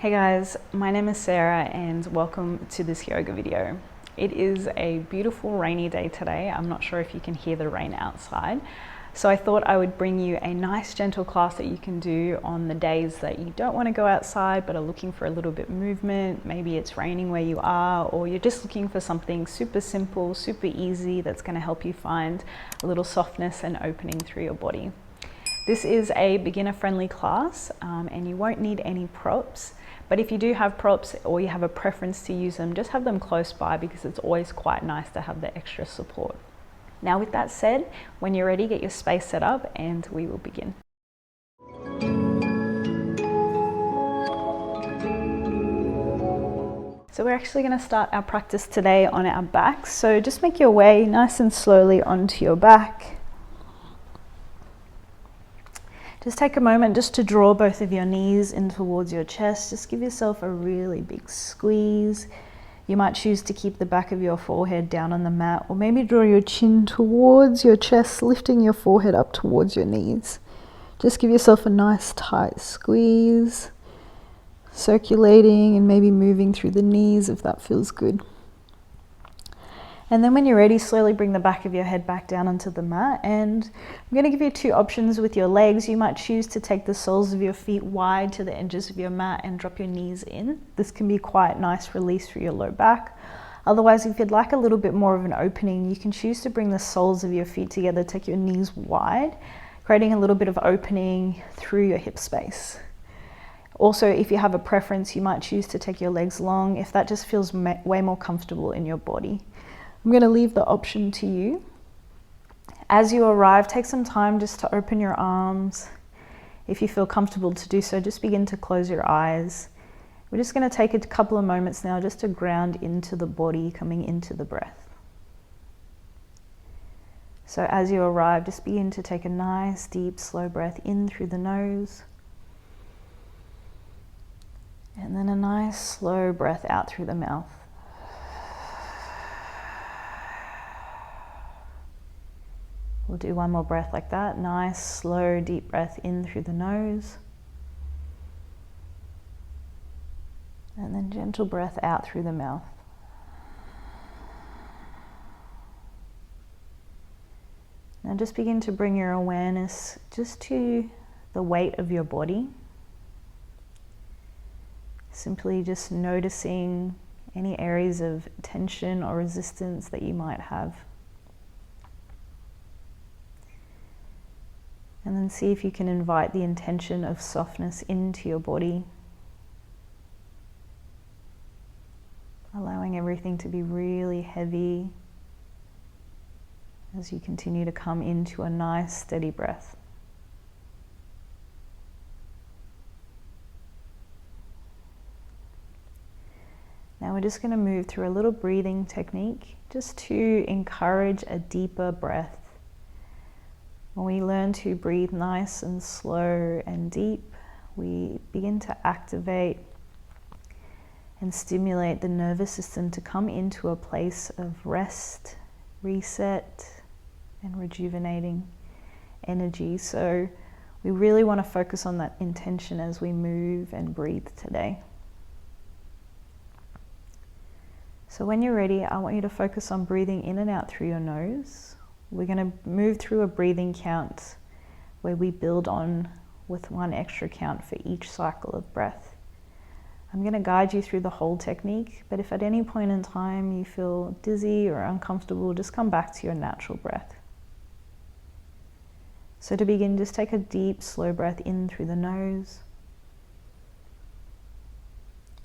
Hey guys, my name is Sarah and welcome to this yoga video. It is a beautiful rainy day today. I'm not sure if you can hear the rain outside. So I thought I would bring you a nice gentle class that you can do on the days that you don't want to go outside but are looking for a little bit of movement. Maybe it's raining where you are, or you're just looking for something super simple, super easy that's going to help you find a little softness and opening through your body. This is a beginner-friendly class and you won't need any props. But if you do have props or you have a preference to use them, just have them close by because it's always quite nice to have the extra support. Now with that said, when you're ready, get your space set up and we will begin. So we're actually going to start our practice today on our backs. So just make your way nice and slowly onto your back. Just take a moment just to draw both of your knees in towards your chest. Just give yourself a really big squeeze. You might choose to keep the back of your forehead down on the mat, or maybe draw your chin towards your chest, lifting your forehead up towards your knees. Just give yourself a nice tight squeeze, circulating and maybe moving through the knees if that feels good. And then when you're ready, slowly bring the back of your head back down onto the mat. And I'm going to give you two options with your legs. You might choose to take the soles of your feet wide to the edges of your mat and drop your knees in. This can be quite nice release for your low back. Otherwise, if you'd like a little bit more of an opening, you can choose to bring the soles of your feet together, take your knees wide, creating a little bit of opening through your hip space. Also, if you have a preference, you might choose to take your legs long if that just feels way more comfortable in your body. I'm going to leave the option to you. As you arrive, take some time just to open your arms. If you feel comfortable to do so, just begin to close your eyes. We're just going to take a couple of moments now just to ground into the body, coming into the breath. So as you arrive, just begin to take a nice, deep, slow breath in through the nose. And then a nice, slow breath out through the mouth. We'll do one more breath like that. Nice, slow, deep breath in through the nose. And then gentle breath out through the mouth. Now just begin to bring your awareness just to the weight of your body. Simply just noticing any areas of tension or resistance that you might have. And then see if you can invite the intention of softness into your body, allowing everything to be really heavy as you continue to come into a nice steady breath. Now we're just going to move through a little breathing technique just to encourage a deeper breath. When we learn to breathe nice and slow and deep, we begin to activate and stimulate the nervous system to come into a place of rest, reset, and rejuvenating energy. So we really want to focus on that intention as we move and breathe today. So when you're ready, I want you to focus on breathing in and out through your nose. We're going to move through a breathing count where we build on with one extra count for each cycle of breath. I'm going to guide you through the whole technique, but if at any point in time you feel dizzy or uncomfortable, just come back to your natural breath. So to begin, just take a deep, slow breath in through the nose,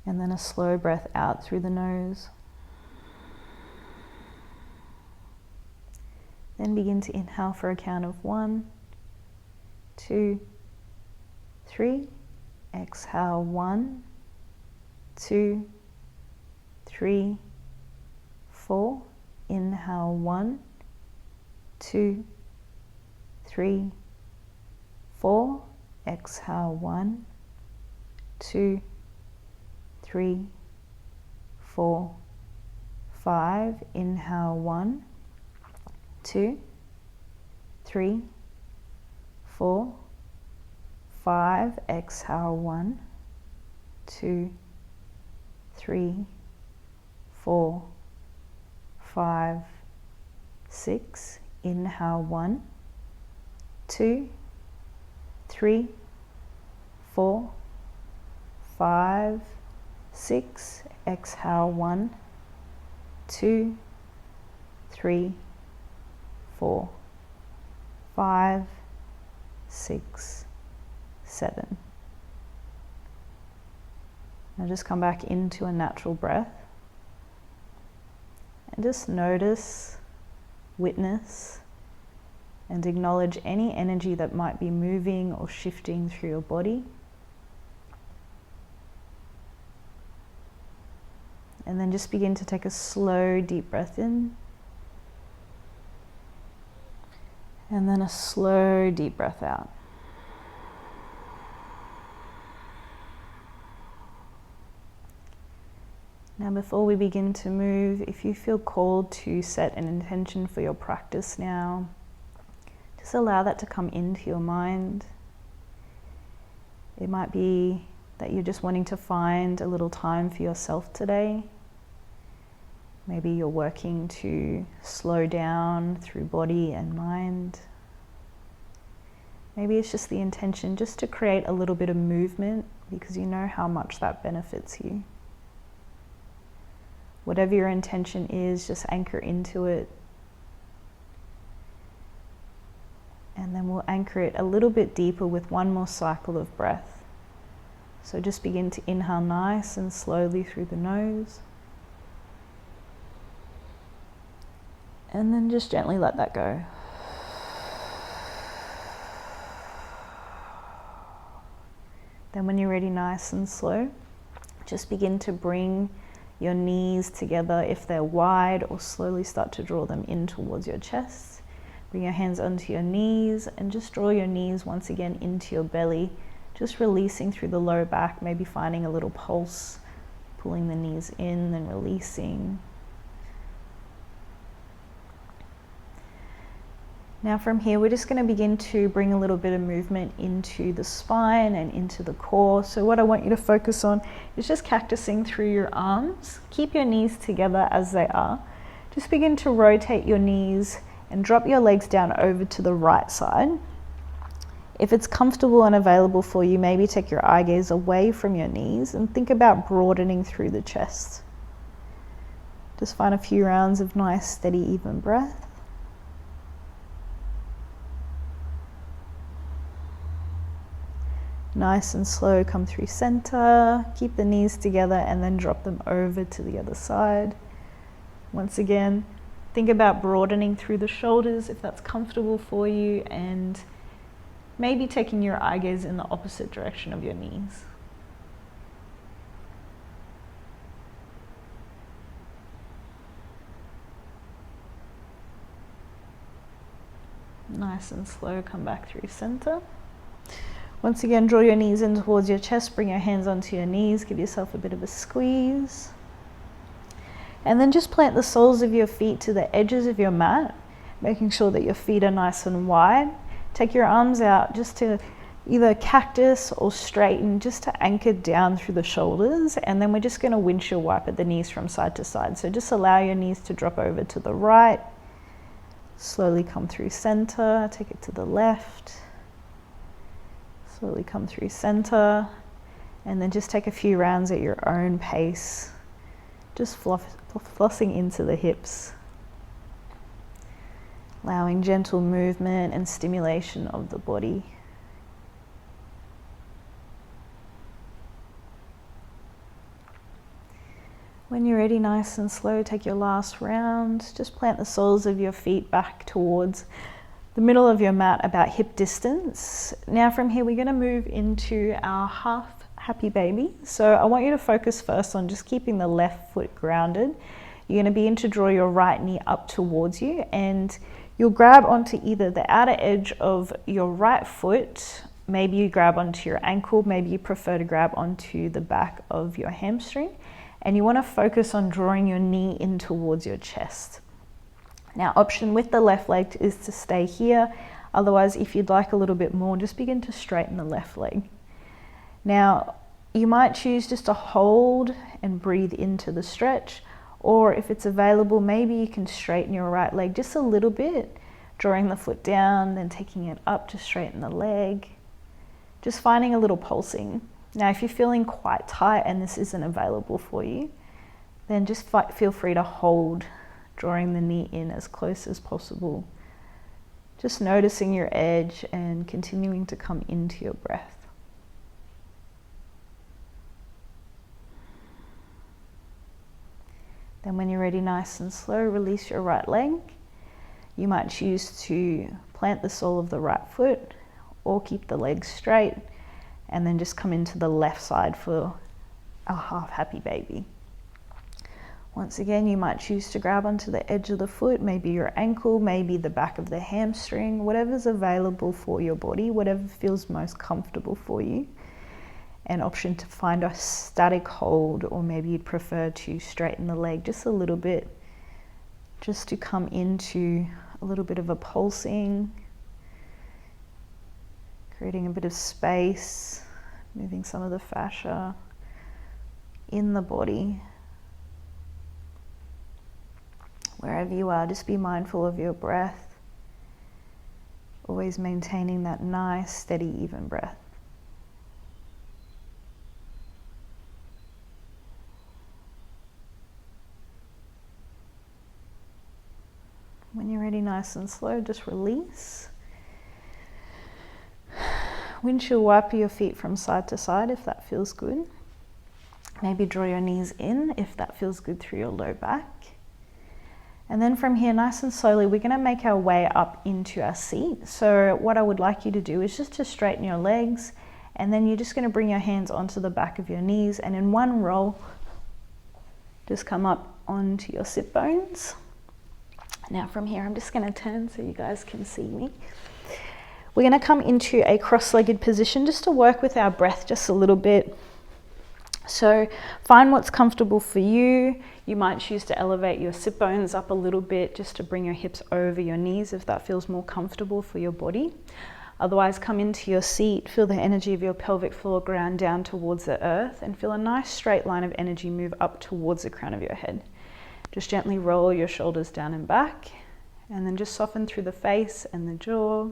and then a slow breath out through the nose. Then begin to inhale for a count of 1, 2, 3. Exhale 1, 2, 3, 4. Inhale 1, 2, 3, 4. Exhale 1, 2, 3, 4, 5. Inhale 1, 2, 3, 4, 5. Exhale 1, 2, 3, 4, 5, 6. Inhale, 1, 2, 3, 4, 5, 6. Exhale, 1, 2, 3, 4, 5, 6, 7. Now just come back into a natural breath and just notice, witness, and acknowledge any energy that might be moving or shifting through your body. And then just begin to take a slow, deep breath in. And then a slow, deep breath out. Now, before we begin to move, if you feel called to set an intention for your practice now, just allow that to come into your mind. It might be that you're just wanting to find a little time for yourself today. Maybe you're working to slow down through body and mind. Maybe it's just the intention just to create a little bit of movement because you know how much that benefits you. Whatever your intention is, just anchor into it. And then we'll anchor it a little bit deeper with one more cycle of breath. So just begin to inhale nice and slowly through the nose. And then just gently let that go. Then when you're ready, nice and slow, just begin to bring your knees together if they're wide, or slowly start to draw them in towards your chest. Bring your hands onto your knees and just draw your knees once again into your belly, just releasing through the low back, maybe finding a little pulse, pulling the knees in and releasing. Now from here, we're just going to begin to bring a little bit of movement into the spine and into the core. So what I want you to focus on is just cactusing through your arms. Keep your knees together as they are. Just begin to rotate your knees and drop your legs down over to the right side. If it's comfortable and available for you, maybe take your eye gaze away from your knees and think about broadening through the chest. Just find a few rounds of nice, steady, even breath. Nice and slow, come through center, keep the knees together and then drop them over to the other side. Once again, think about broadening through the shoulders if that's comfortable for you, and maybe taking your eye gaze in the opposite direction of your knees. Nice and slow, come back through center. Once again, draw your knees in towards your chest, bring your hands onto your knees, give yourself a bit of a squeeze. And then just plant the soles of your feet to the edges of your mat, making sure that your feet are nice and wide. Take your arms out just to either cactus or straighten, just to anchor down through the shoulders. And then we're just going to windshield wipe at the knees from side to side. So just allow your knees to drop over to the right. Slowly come through center, take it to the left. Slowly come through center, and then just take a few rounds at your own pace, just flossing into the hips, allowing gentle movement and stimulation of the body. When you're ready, nice and slow, take your last round. Just plant the soles of your feet back towards the middle of your mat, about hip distance. Now from here, we're going to move into our half happy baby. So I want you to focus first on just keeping the left foot grounded. You're going to begin to draw your right knee up towards you, and you'll grab onto either the outer edge of your right foot. Maybe you grab onto your ankle, maybe you prefer to grab onto the back of your hamstring, and you want to focus on drawing your knee in towards your chest. Now, option with the left leg is to stay here. Otherwise, if you'd like a little bit more, just begin to straighten the left leg. Now, You might choose just to hold and breathe into the stretch, or if it's available, maybe you can straighten your right leg just a little bit, drawing the foot down, then taking it up to straighten the leg. Just finding a little pulsing. Now, if you're feeling quite tight and this isn't available for you, then just feel free to hold, drawing the knee in as close as possible. Just noticing your edge and continuing to come into your breath. Then when you're ready, nice and slow, release your right leg. You might choose to plant the sole of the right foot or keep the legs straight, and then just come into the left side for a half happy baby. Once again, you might choose to grab onto the edge of the foot, maybe your ankle, maybe the back of the hamstring, whatever's available for your body, whatever feels most comfortable for you. An option to find a static hold, or maybe you'd prefer to straighten the leg just a little bit, just to come into a little bit of a pulsing, creating a bit of space, moving some of the fascia in the body. Wherever you are, just be mindful of your breath, always maintaining that nice, steady, even breath. When you're ready, nice and slow, just release. Windshield wiper your feet from side to side if that feels good. Maybe draw your knees in if that feels good through your low back. And then from here, nice and slowly, we're going to make our way up into our seat. So what I would like you to do is just to straighten your legs, and then you're just going to bring your hands onto the back of your knees, and in one roll, just come up onto your sit bones. Now from here, I'm just going to turn so you guys can see me. We're going to come into a cross-legged position just to work with our breath just a little bit. So find what's comfortable for you. You might choose to elevate your sit bones up a little bit just to bring your hips over your knees if that feels more comfortable for your body. Otherwise, come into your seat, feel the energy of your pelvic floor ground down towards the earth, and feel a nice straight line of energy move up towards the crown of your head. Just gently roll your shoulders down and back, and then just soften through the face and the jaw.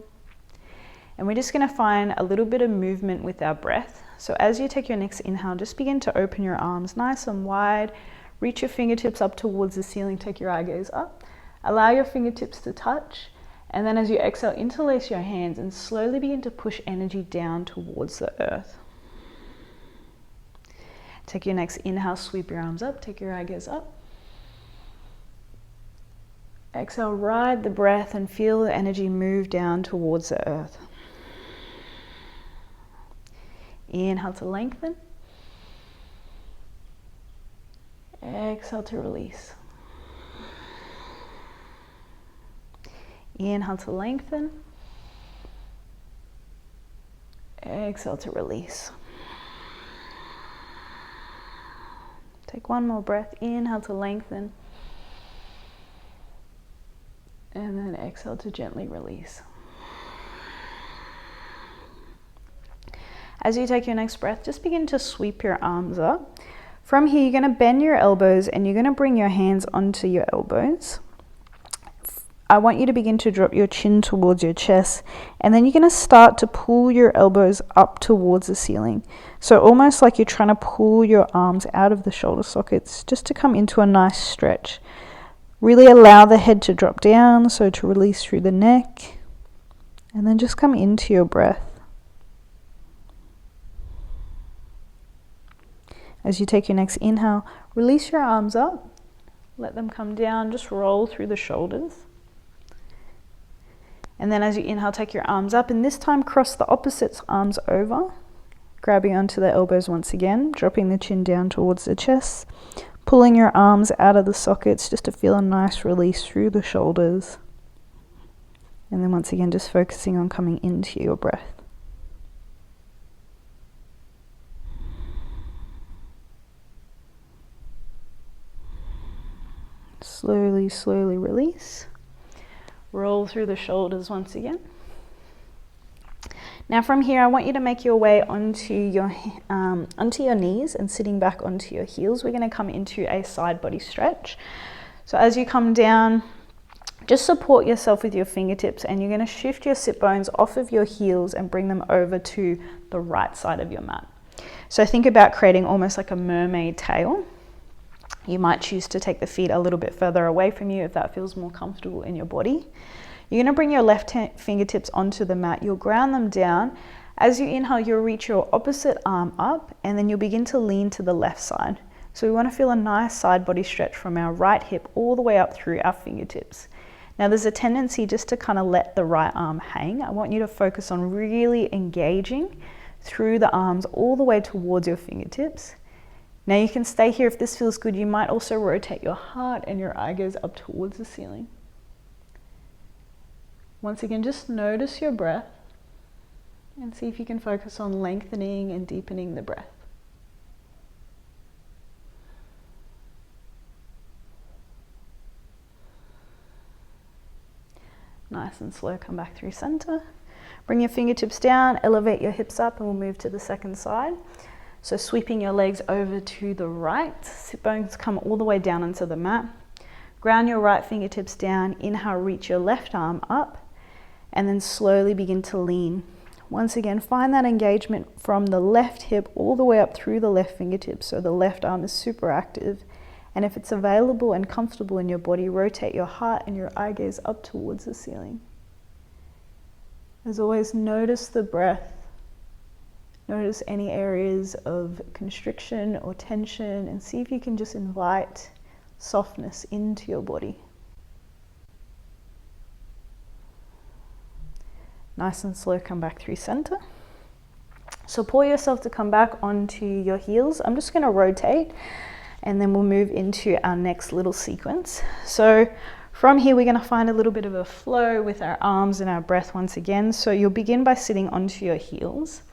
And we're just going to find a little bit of movement with our breath. So as you take your next inhale, just begin to open your arms nice and wide. Reach your fingertips up towards the ceiling, take your eye gaze up. Allow your fingertips to touch. And then as you exhale, interlace your hands and slowly begin to push energy down towards the earth. Take your next inhale, sweep your arms up, take your eye gaze up. Exhale, ride the breath and feel the energy move down towards the earth. Inhale to lengthen. Exhale to release. Inhale to lengthen. Exhale to release. Take one more breath. Inhale to lengthen. And then exhale to gently release. As you take your next breath, just begin to sweep your arms up. From here, you're going to bend your elbows and you're going to bring your hands onto your elbows. I want you to begin to drop your chin towards your chest, and then you're going to start to pull your elbows up towards the ceiling. So almost like you're trying to pull your arms out of the shoulder sockets just to come into a nice stretch. Really allow the head to drop down, so to release through the neck, and then just come into your breath. As you take your next inhale, release your arms up, let them come down, just roll through the shoulders. And then as you inhale, take your arms up, and this time cross the opposite arms over, grabbing onto the elbows once again, dropping the chin down towards the chest, pulling your arms out of the sockets just to feel a nice release through the shoulders. And then once again, just focusing on coming into your breath. Slowly, slowly release. Roll through the shoulders once again. Now from here, I want you to make your way onto your knees and sitting back onto your heels. We're going to come into a side body stretch. So as you come down, just support yourself with your fingertips, and you're going to shift your sit bones off of your heels and bring them over to the right side of your mat. So think about creating almost like a mermaid tail. You might choose to take the feet a little bit further away from you if that feels more comfortable in your body. You're going to bring your left fingertips onto the mat. You'll ground them down. As you inhale, you'll reach your opposite arm up, and then you'll begin to lean to the left side. So we want to feel a nice side body stretch from our right hip all the way up through our fingertips. Now there's a tendency just to kind of let the right arm hang. I want you to focus on really engaging through the arms all the way towards your fingertips. Now you can stay here if this feels good. You might also rotate your heart and your eye gaze up towards the ceiling. Once again, just notice your breath and see if you can focus on lengthening and deepening the breath. Nice and slow, come back through center. Bring your fingertips down, elevate your hips up, and we'll move to the second side. So sweeping your legs over to the right, sit bones come all the way down into the mat. Ground your right fingertips down, inhale, reach your left arm up, and then slowly begin to lean. Once again, find that engagement from the left hip all the way up through the left fingertips, so the left arm is super active. And if it's available and comfortable in your body, rotate your heart and your eye gaze up towards the ceiling. As always, notice the breath. Notice any areas of constriction or tension, and see if you can just invite softness into your body. Nice and slow, come back through center. Support yourself to come back onto your heels. I'm just going to rotate, and then we'll move into our next little sequence. So from here, we're going to find a little bit of a flow with our arms and our breath once again. So you'll begin by sitting onto your heels.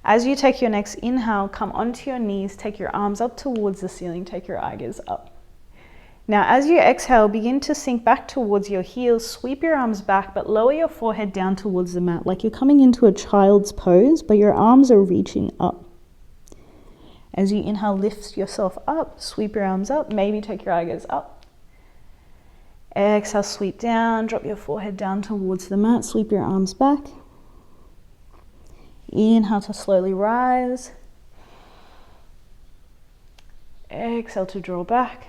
As you take your next inhale, come onto your knees, take your arms up towards the ceiling, take your eye gaze up. Now, as you exhale, begin to sink back towards your heels, sweep your arms back, but lower your forehead down towards the mat, like you're coming into a child's pose, but your arms are reaching up. As you inhale, lift yourself up, sweep your arms up, maybe take your eye gaze up. Exhale, sweep down, drop your forehead down towards the mat, sweep your arms back. Inhale to slowly rise. Exhale to draw back.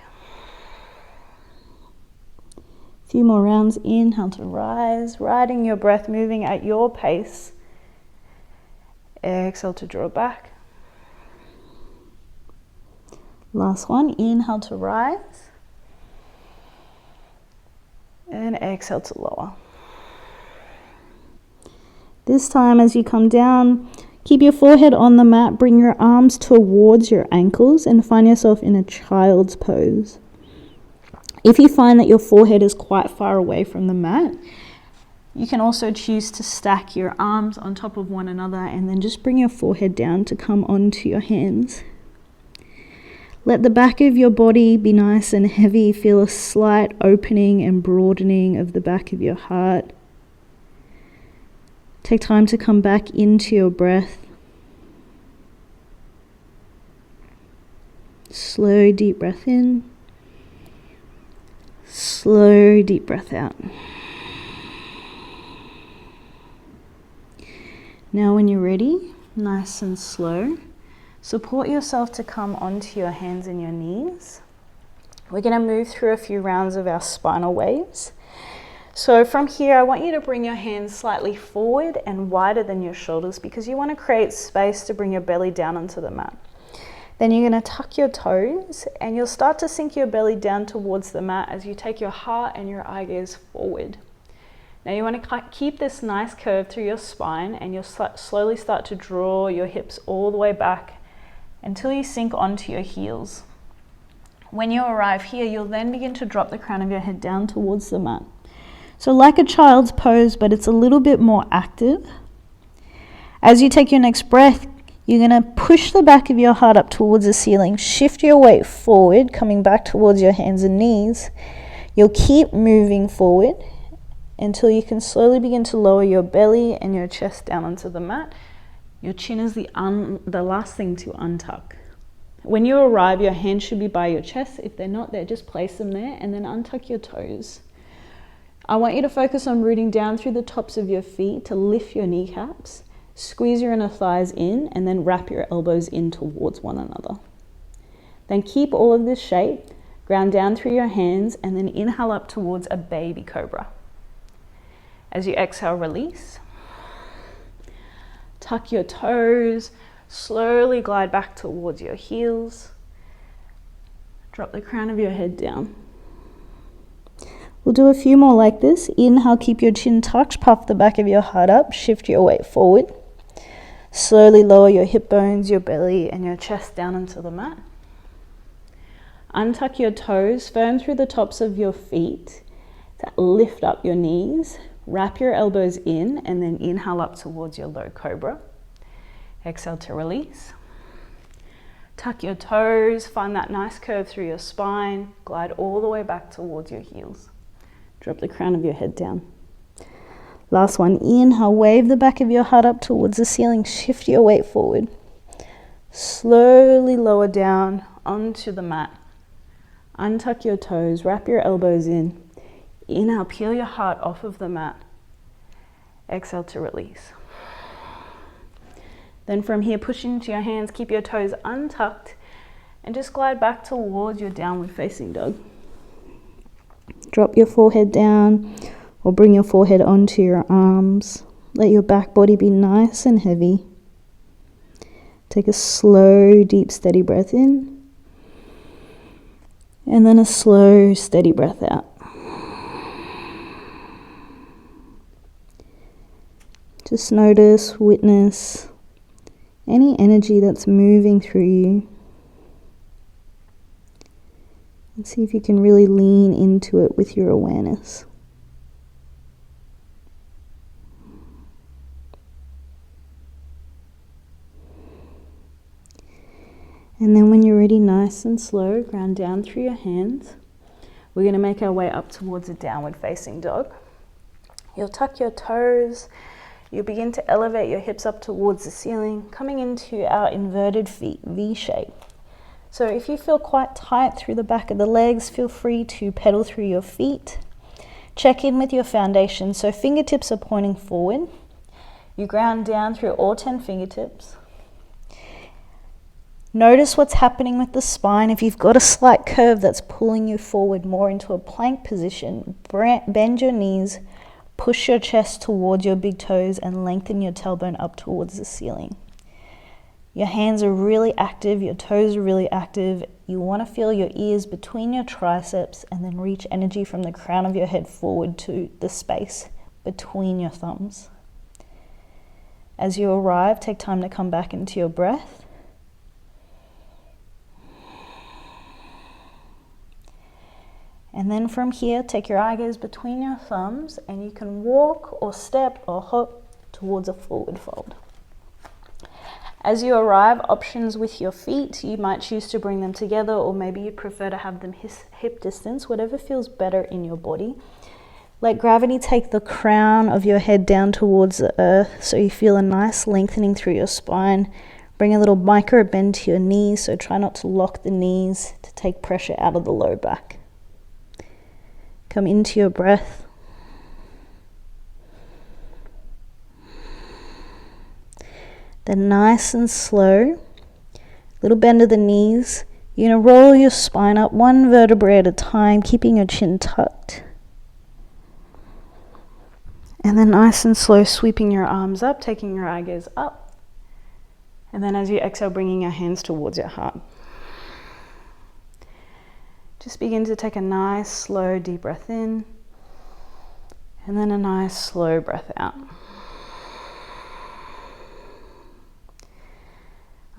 A few more rounds. Inhale to rise, riding your breath, moving at your pace. Exhale to draw back. Last one. Inhale to rise. And exhale to lower. This time, as you come down, keep your forehead on the mat, bring your arms towards your ankles, and find yourself in a child's pose. If you find that your forehead is quite far away from the mat, you can also choose to stack your arms on top of one another and then just bring your forehead down to come onto your hands. Let the back of your body be nice and heavy. Feel a slight opening and broadening of the back of your heart. Take time to come back into your breath. Slow, deep breath in. Slow, deep breath out. Now when you're ready, nice and slow, support yourself to come onto your hands and your knees. We're going to move through a few rounds of our spinal waves. So from here, I want you to bring your hands slightly forward and wider than your shoulders because you want to create space to bring your belly down onto the mat. Then you're going to tuck your toes and you'll start to sink your belly down towards the mat as you take your heart and your eye gaze forward. Now you want to keep this nice curve through your spine, and you'll slowly start to draw your hips all the way back until you sink onto your heels. When you arrive here, you'll then begin to drop the crown of your head down towards the mat. So like a child's pose, but it's a little bit more active. As you take your next breath, you're going to push the back of your heart up towards the ceiling. Shift your weight forward, coming back towards your hands and knees. You'll keep moving forward. until you can slowly begin to lower your belly and your chest down onto the mat. Your chin is the last thing to untuck. When you arrive, your hands should be by your chest. If they're not there, just place them there and then untuck your toes. I want you to focus on rooting down through the tops of your feet to lift your kneecaps. Squeeze your inner thighs in and then wrap your elbows in towards one another. Then keep all of this shape, ground down through your hands, and then inhale up towards a baby cobra. As you exhale, release. Tuck your toes, slowly glide back towards your heels. Drop the crown of your head down. We'll do a few more like this. Inhale, keep your chin tucked, puff the back of your heart up, shift your weight forward. Slowly lower your hip bones, your belly, and your chest down onto the mat. Untuck your toes, firm through the tops of your feet. Lift up your knees, wrap your elbows in, and then inhale up towards your low cobra. Exhale to release. Tuck your toes, find that nice curve through your spine, glide all the way back towards your heels. Drop the crown of your head down. Last one, inhale, wave the back of your heart up towards the ceiling, shift your weight forward. Slowly lower down onto the mat. Untuck your toes, wrap your elbows in. Inhale, peel your heart off of the mat. Exhale to release. Then from here, push into your hands, keep your toes untucked, and just glide back towards your downward facing dog. Drop your forehead down, or bring your forehead onto your arms. Let your back body be nice and heavy. Take a slow, deep, steady breath in. And then a slow, steady breath out. Just notice, witness any energy that's moving through you. And see if you can really lean into it with your awareness. And then when you're ready, nice and slow, ground down through your hands. We're going to make our way up towards a downward facing dog. You'll tuck your toes. You'll begin to elevate your hips up towards the ceiling, coming into our inverted feet, V shape. So if you feel quite tight through the back of the legs, feel free to pedal through your feet. Check in with your foundation. So fingertips are pointing forward. You ground down through all 10 fingertips. Notice what's happening with the spine. If you've got a slight curve that's pulling you forward more into a plank position, bend your knees, push your chest towards your big toes, and lengthen your tailbone up towards the ceiling. Your hands are really active, your toes are really active. You want to feel your ears between your triceps and then reach energy from the crown of your head forward to the space between your thumbs. As you arrive, take time to come back into your breath. And then from here, take your eye gaze between your thumbs and you can walk or step or hop towards a forward fold. As you arrive, options with your feet, you might choose to bring them together, or maybe you prefer to have them hip distance, whatever feels better in your body. Let gravity take the crown of your head down towards the earth so you feel a nice lengthening through your spine. Bring a little micro bend to your knees, so try not to lock the knees to take pressure out of the low back. Come into your breath. Then nice and slow, little bend of the knees. You're going to roll your spine up one vertebrae at a time, keeping your chin tucked. And then nice and slow, sweeping your arms up, taking your eye gaze up. And then as you exhale, bringing your hands towards your heart. Just begin to take a nice, slow, deep breath in. And then a nice, slow breath out.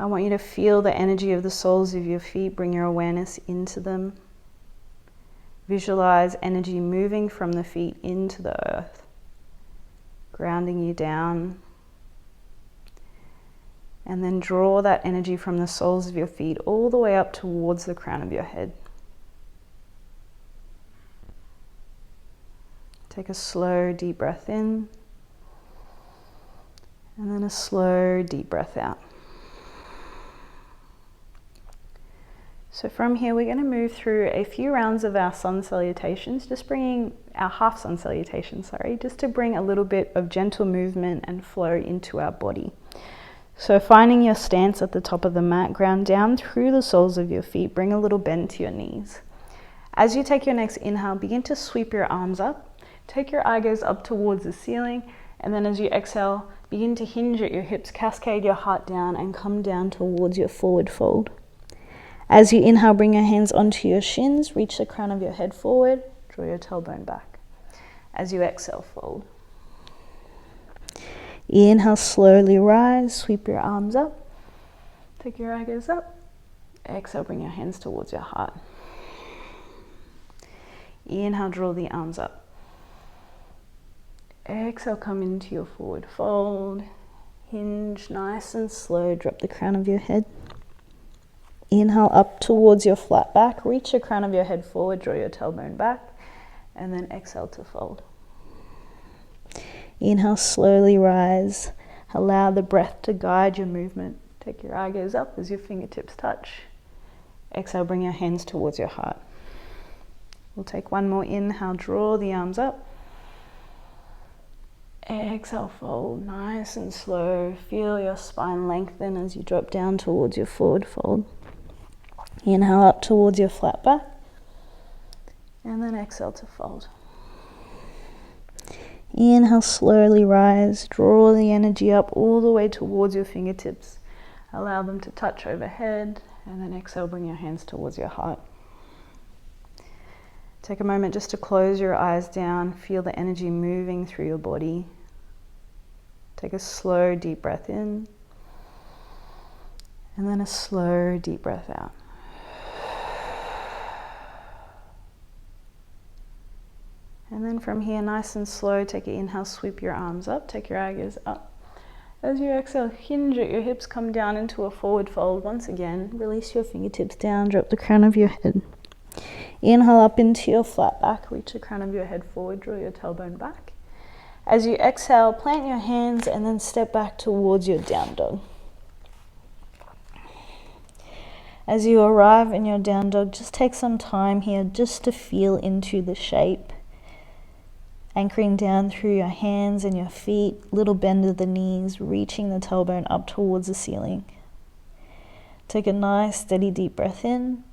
I want you to feel the energy of the soles of your feet. Bring your awareness into them. Visualize energy moving from the feet into the earth, grounding you down. And then draw that energy from the soles of your feet all the way up towards the crown of your head. Take a slow, deep breath in, and then a slow, deep breath out. So from here, we're going to move through a few rounds of our sun salutations, just bringing our half sun salutation, just to bring a little bit of gentle movement and flow into our body. So finding your stance at the top of the mat, ground down through the soles of your feet, bring a little bend to your knees. As you take your next inhale, begin to sweep your arms up, take your eye gaze up towards the ceiling, and then as you exhale, begin to hinge at your hips, cascade your heart down and come down towards your forward fold. As you inhale, bring your hands onto your shins, reach the crown of your head forward, draw your tailbone back. As you exhale, fold. Inhale, slowly rise, sweep your arms up, take your eye gaze up. Exhale, bring your hands towards your heart. Inhale, draw the arms up. Exhale, come into your forward fold. Hinge nice and slow, drop the crown of your head. Inhale up towards your flat back, reach the crown of your head forward, draw your tailbone back, and then exhale to fold. Inhale, slowly rise. Allow the breath to guide your movement. Take your eye gaze up as your fingertips touch. Exhale, bring your hands towards your heart. We'll take one more inhale, draw the arms up. Exhale, fold, nice and slow. Feel your spine lengthen as you drop down towards your forward fold. Inhale up towards your flat back, and then exhale to fold. Inhale, slowly rise, draw the energy up all the way towards your fingertips. Allow them to touch overhead, and then exhale, bring your hands towards your heart. Take a moment just to close your eyes down, feel the energy moving through your body. Take a slow, deep breath in, and then a slow, deep breath out. And then from here, nice and slow, take an inhale, sweep your arms up, take your eye gaze up. As you exhale, hinge at your hips, come down into a forward fold. Once again, release your fingertips down, drop the crown of your head. Inhale up into your flat back, reach the crown of your head forward, draw your tailbone back. As you exhale, plant your hands and then step back towards your down dog. As you arrive in your down dog, just take some time here just to feel into the shape. Anchoring down through your hands and your feet, little bend of the knees, reaching the tailbone up towards the ceiling. Take a nice, steady, deep breath in.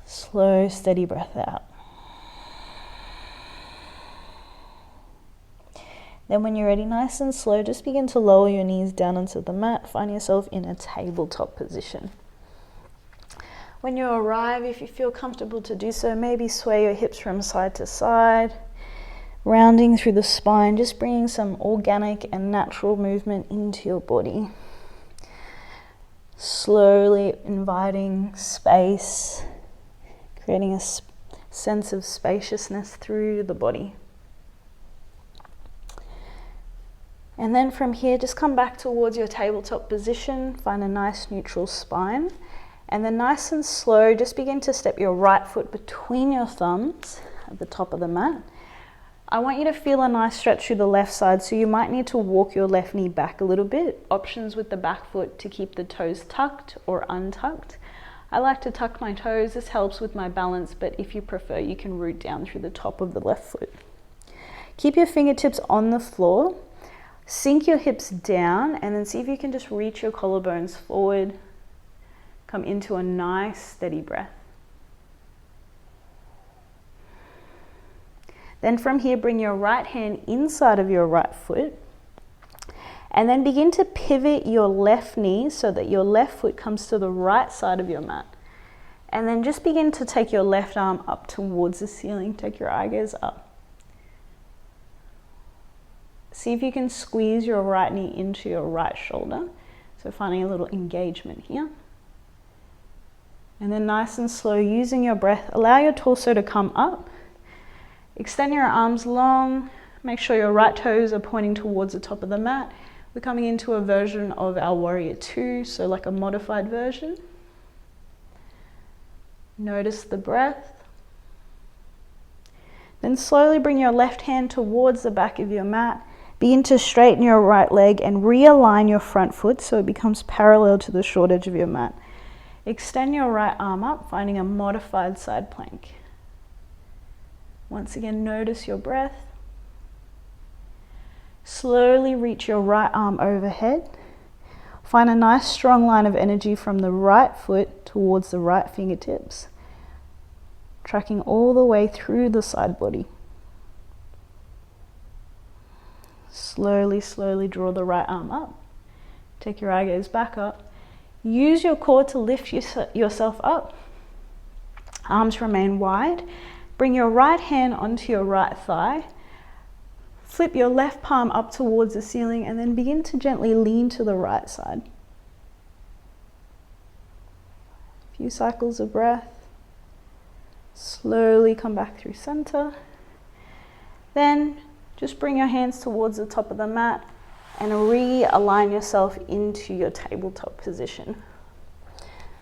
Slow, steady breath out. Then when you're ready, nice and slow, just begin to lower your knees down onto the mat. Find yourself in a tabletop position. When you arrive, if you feel comfortable to do so, maybe sway your hips from side to side, rounding through the spine, just bringing some organic and natural movement into your body. Slowly inviting space, creating a sense of spaciousness through the body. And then from here, just come back towards your tabletop position, find a nice neutral spine, and then nice and slow, just begin to step your right foot between your thumbs at the top of the mat. I want you to feel a nice stretch through the left side, so you might need to walk your left knee back a little bit. Options with the back foot to keep the toes tucked or untucked. I like to tuck my toes, this helps with my balance, but if you prefer, you can root down through the top of the left foot. Keep your fingertips on the floor, sink your hips down, and then see if you can just reach your collarbones forward. Come into a nice, steady breath. Then from here, bring your right hand inside of your right foot, and then begin to pivot your left knee so that your left foot comes to the right side of your mat. And then just begin to take your left arm up towards the ceiling. Take your eye gaze up. See if you can squeeze your right knee into your right shoulder. So finding a little engagement here. And then nice and slow, using your breath, allow your torso to come up. Extend your arms long. Make sure your right toes are pointing towards the top of the mat. We're coming into a version of our warrior two, so like a modified version. Notice the breath. Then Then slowly bring your left hand towards the back of your mat. Begin to straighten your right leg and realign your front foot so it becomes parallel to the short edge of your mat. Extend your right arm up, finding a modified side plank. Once again, notice your breath. Slowly reach your right arm overhead. Find a nice strong line of energy from the right foot towards the right fingertips, tracking all the way through the side body. Slowly, slowly draw the right arm up. Take your eye gaze back up. Use your core to lift yourself up. Arms remain wide. Bring your right hand onto your right thigh. Flip your left palm up towards the ceiling and then begin to gently lean to the right side. A few cycles of breath. Slowly come back through center. Then just bring your hands towards the top of the mat and realign yourself into your tabletop position.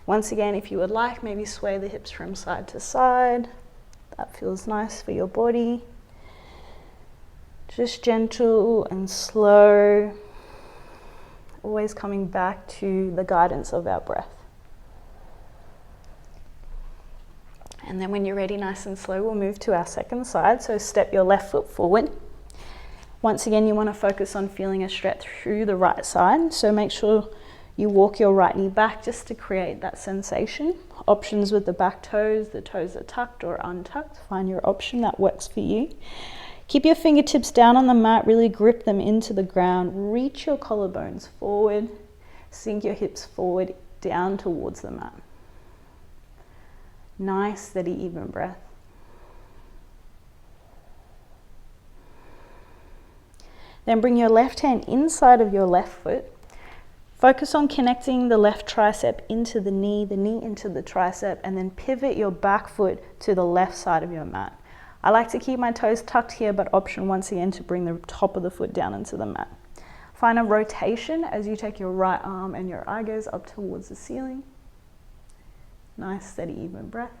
Once again, if you would like, maybe sway the hips from side to side. That feels nice for your body. Just gentle and slow, always coming back to the guidance of our breath. And then when you're ready, nice and slow, we'll move to our second side. So step your left foot forward. Once again, you want to focus on feeling a stretch through the right side. So make sure you walk your right knee back just to create that sensation. Options with the back toes. The toes are tucked or untucked. Find your option that works for you. Keep your fingertips down on the mat. Really grip them into the ground. Reach your collarbones forward. Sink your hips forward, down towards the mat. Nice, steady, even breath. Then bring your left hand inside of your left foot. Focus on connecting the left tricep into the knee into the tricep, and then pivot your back foot to the left side of your mat. I like to keep my toes tucked here, but option once again to bring the top of the foot down into the mat. Find a rotation as you take your right arm and your eye gaze up towards the ceiling. Nice, steady, even breath.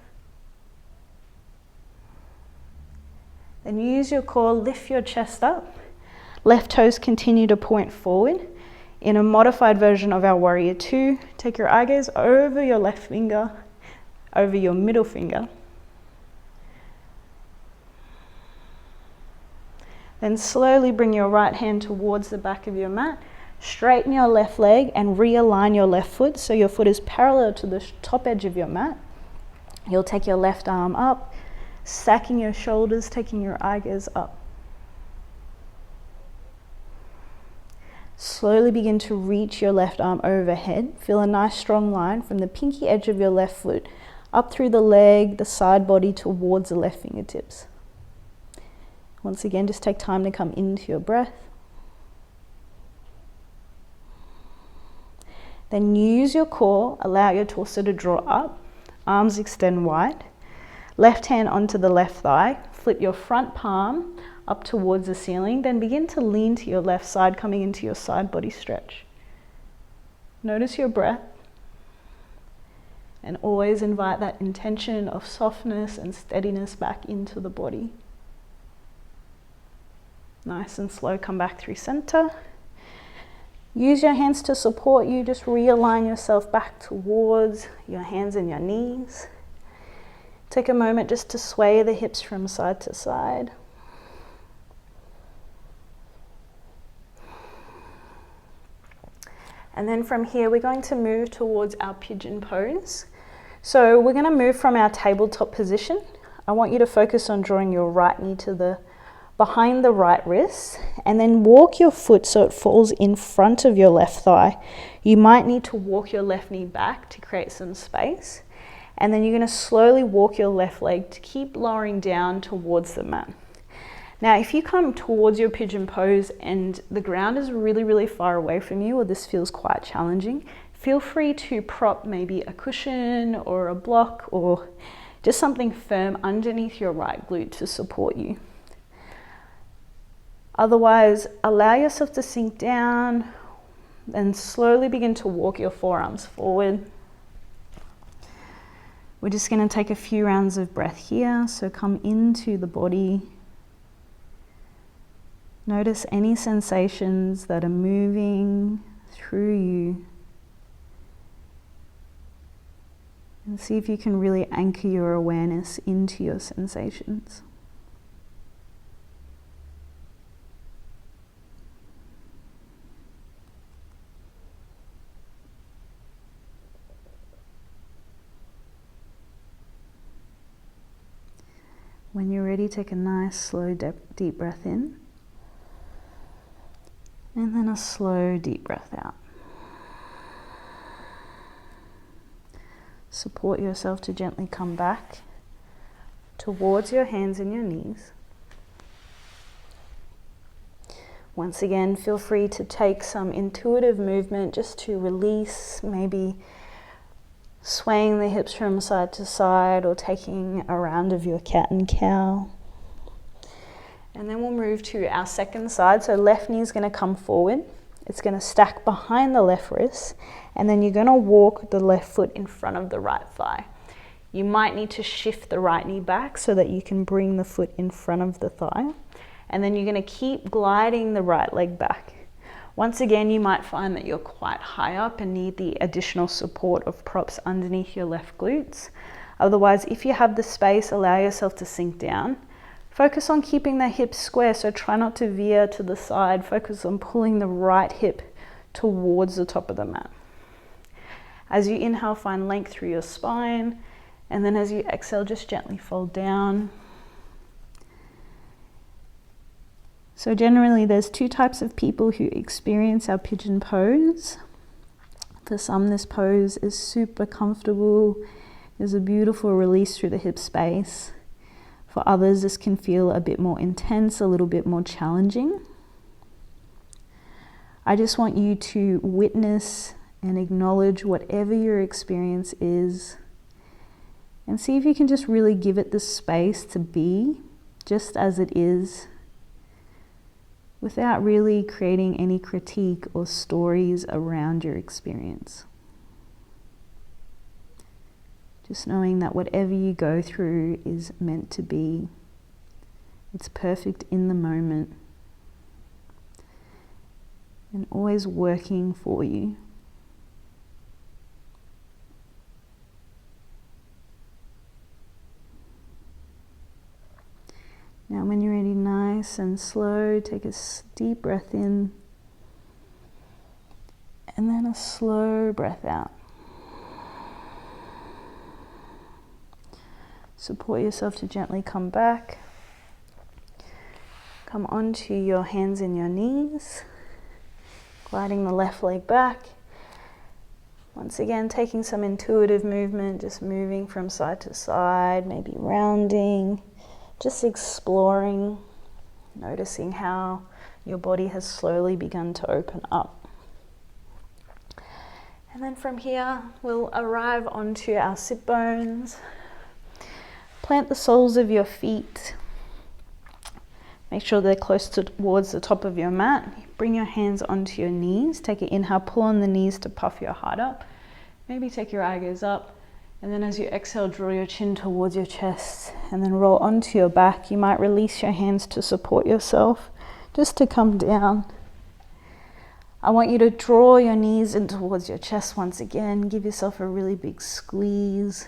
Then use your core, lift your chest up. Left toes continue to point forward. In a modified version of our Warrior 2, take your eye gaze over your left finger, over your middle finger. Then slowly bring your right hand towards the back of your mat. Straighten your left leg and realign your left foot so your foot is parallel to the top edge of your mat. You'll take your left arm up, stacking your shoulders, taking your eye gaze up. Slowly begin to reach your left arm overhead. Feel a nice strong line from the pinky edge of your left foot up through the leg, the side body towards the left fingertips. Once again, just take time to come into your breath. Then use your core, allow your torso to draw up, arms extend wide. Left hand onto the left thigh, flip your front palm up towards the ceiling, then begin to lean to your left side, coming into your side body stretch. Notice your breath, and always invite that intention of softness and steadiness back into the body. Nice and slow, come back through center. Use your hands to support you. Just realign yourself back towards your hands and your knees. Take a moment just to sway the hips from side to side. And then from here, we're going to move towards our pigeon pose. So we're going to move from our tabletop position. I want you to focus on drawing your right knee to the behind the right wrist, and then walk your foot so it falls in front of your left thigh. You might need to walk your left knee back to create some space, and then you're going to slowly walk your left leg to keep lowering down towards the mat. Now, if you come towards your pigeon pose and the ground is really, really far away from you, or this feels quite challenging, feel free to prop maybe a cushion or a block or just something firm underneath your right glute to support you. Otherwise, allow yourself to sink down and slowly begin to walk your forearms forward. We're just going to take a few rounds of breath here. So come into the body, Notice any sensations that are moving through you. And see if you can really anchor your awareness into your sensations. When you're ready, take a nice, slow, deep breath in. And then a slow, deep breath out. Support yourself to gently come back towards your hands and your knees. Once again, feel free to take some intuitive movement just to release, maybe swaying the hips from side to side or taking a round of your cat and cow. And then we'll move to our second side. So left knee is going to come forward. It's going to stack behind the left wrist. And then you're going to walk the left foot in front of the right thigh. You might need to shift the right knee back so that you can bring the foot in front of the thigh. And then you're going to keep gliding the right leg back. Once again, you might find that you're quite high up and need the additional support of props underneath your left glutes. Otherwise, if you have the space, allow yourself to sink down. Focus on keeping the hips square, so try not to veer to the side. Focus on pulling the right hip towards the top of the mat. As you inhale, find length through your spine, and then as you exhale, just gently fold down. So generally, there's two types of people who experience our pigeon pose. For some, this pose is super comfortable. There's a beautiful release through the hip space. For others, this can feel a bit more intense, a little bit more challenging. I just want you to witness and acknowledge whatever your experience is, and see if you can just really give it the space to be just as it is, without really creating any critique or stories around your experience. Just knowing that whatever you go through is meant to be. It's perfect in the moment and always working for you. Now when you're ready, nice and slow, take a deep breath in and then a slow breath out. Support yourself to gently come back. Come onto your hands and your knees, gliding the left leg back. Once again, taking some intuitive movement, just moving from side to side, maybe rounding, just exploring, noticing how your body has slowly begun to open up. And then from here, we'll arrive onto our sit bones. Plant the soles of your feet. Make sure they're close towards the top of your mat. Bring your hands onto your knees. Take an inhale, pull on the knees to puff your heart up. Maybe take your eye gaze up. And then as you exhale, draw your chin towards your chest and then roll onto your back. You might release your hands to support yourself, just to come down. I want you to draw your knees in towards your chest once again. Give yourself a really big squeeze.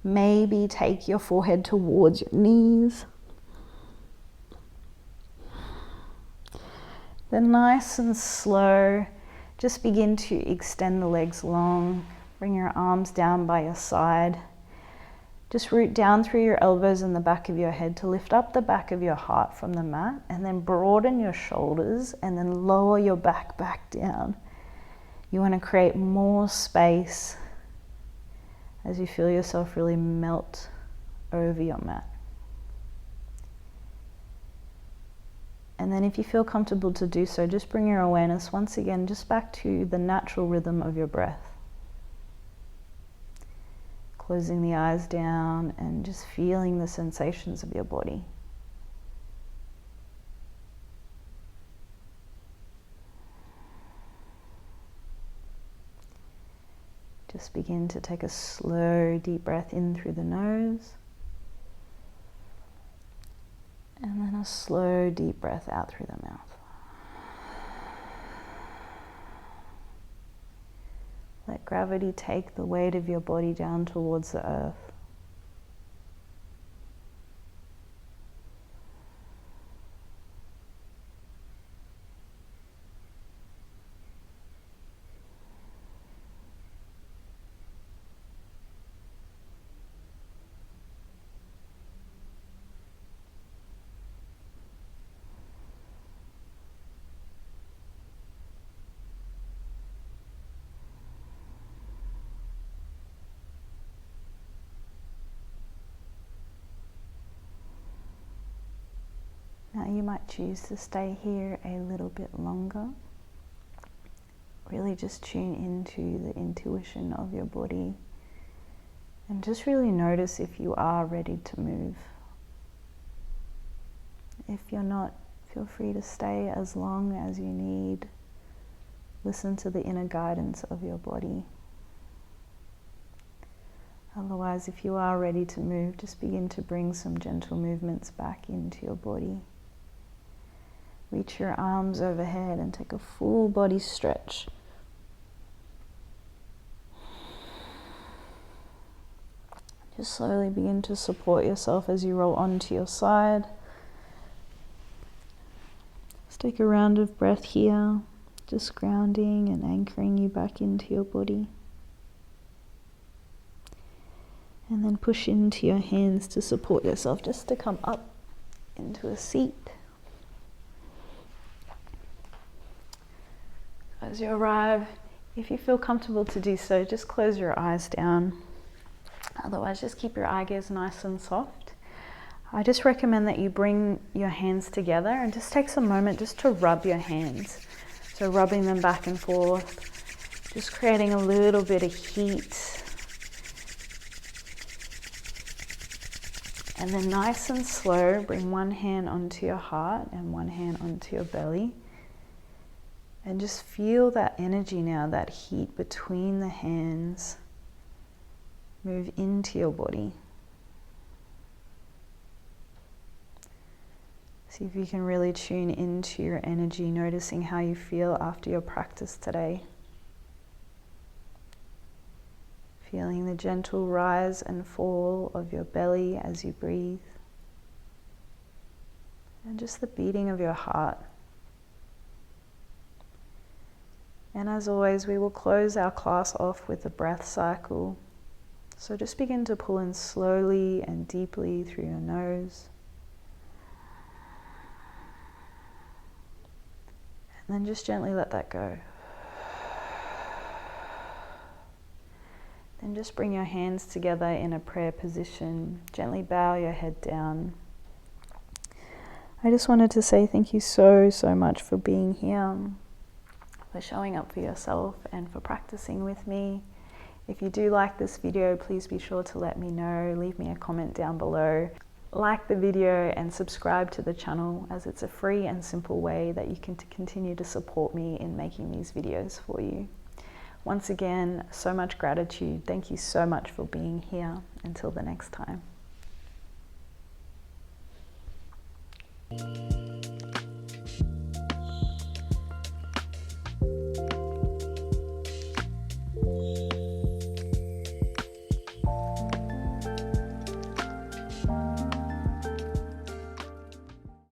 Maybe take your forehead towards your knees. Then nice and slow, just begin to extend the legs long. Bring your arms down by your side. Just root down through your elbows and the back of your head to lift up the back of your heart from the mat, and then broaden your shoulders and then lower your back down. You want to create more space as you feel yourself really melt over your mat. And then if you feel comfortable to do so, just bring your awareness once again just back to the natural rhythm of your breath. Closing the eyes down and just feeling the sensations of your body. Just begin to take a slow, deep breath in through the nose. And then a slow, deep breath out through the mouth. Let gravity take the weight of your body down towards the earth. Now you might choose to stay here a little bit longer. Really just tune into the intuition of your body and just really notice if you are ready to move. If you're not, feel free to stay as long as you need. Listen to the inner guidance of your body. Otherwise, if you are ready to move, just begin to bring some gentle movements back into your body. Reach your arms overhead and take a full body stretch. Just slowly begin to support yourself as you roll onto your side. Let's take a round of breath here, just grounding and anchoring you back into your body. And then push into your hands to support yourself, just to come up into a seat. As you arrive, if you feel comfortable to do so, just close your eyes down. Otherwise, just keep your eye gaze nice and soft. I just recommend that you bring your hands together and just take some moment just to rub your hands. So rubbing them back and forth, just creating a little bit of heat. And then nice and slow, bring one hand onto your heart and one hand onto your belly. And just feel that energy now, that heat between the hands, move into your body. See if you can really tune into your energy, noticing how you feel after your practice today. Feeling the gentle rise and fall of your belly as you breathe. And just the beating of your heart. And as always, we will close our class off with a breath cycle. So just begin to pull in slowly and deeply through your nose. And then just gently let that go. Then just bring your hands together in a prayer position. Gently bow your head down. I just wanted to say thank you so much for being here, for showing up for yourself and for practicing with me. If you do like this video, please be sure to let me know. Leave me a comment down below. Like the video and subscribe to the channel, as it's a free and simple way that you can continue to support me in making these videos for you. Once again, so much gratitude. Thank you so much for being here. Until the next time.